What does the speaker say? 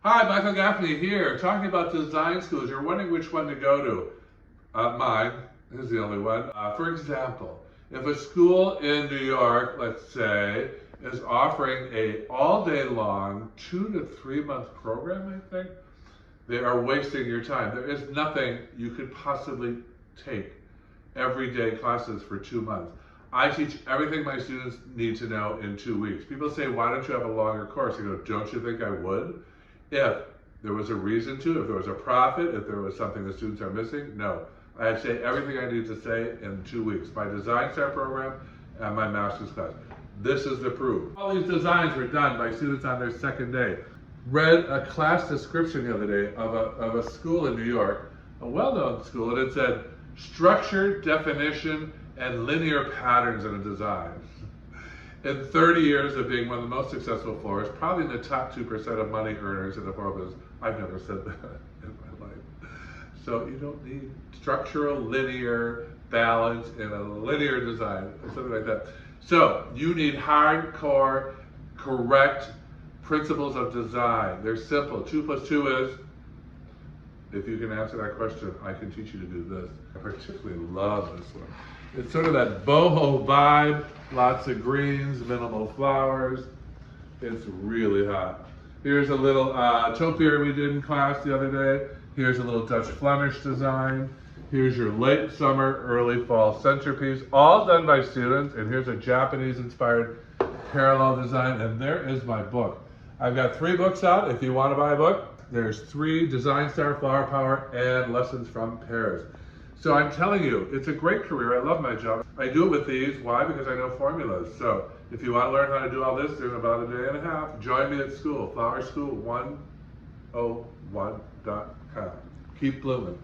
Hi, Michael Gaffney here, talking about design schools. You're wondering which one to go to. Mine is the only one. For example, if a school in New York, let's say, is offering a all-day long 2 to 3 month program, I think, they are wasting your time. There is nothing you could possibly take everyday classes for 2 months. I teach everything my students need to know in 2 weeks. People say, why don't you have a longer course? I go, don't you think I would? If there was a reason to, if there was a profit, if there was something the students are missing, no. I say everything I need to say in 2 weeks. My Design Tip program and my master's class. This is the proof. All these designs were done by students on their second day. Read a class description the other day of a school in New York, a well-known school, and it said, structure, definition, and linear patterns in a design. In 30 years of being one of the most successful florists, probably in the top 2% of money earners in the floral business, I've never said that in my life. So you don't need structural, linear balance in a linear design, or something like that. So you need hardcore, correct principles of design. They're simple. 2 plus 2 is, if you can answer that question, I can teach you to do this. I particularly love this one. It's sort of that boho vibe, lots of greens, minimal flowers. It's really hot. Here's a little topiary we did in class the other day. Here's a little Dutch Flemish design. Here's your late summer, early fall centerpiece, all done by students. And here's a Japanese inspired parallel design. And there is my book. I've got 3 books out if you want to buy a book. There's 3 Design Star, Flower Power, and Lessons from Pears. So I'm telling you, it's a great career. I love my job. I do it with these. Why? Because I know formulas. So if you want to learn how to do all this in about a day and a half, join me at school, flowerschool101.com. Keep blooming.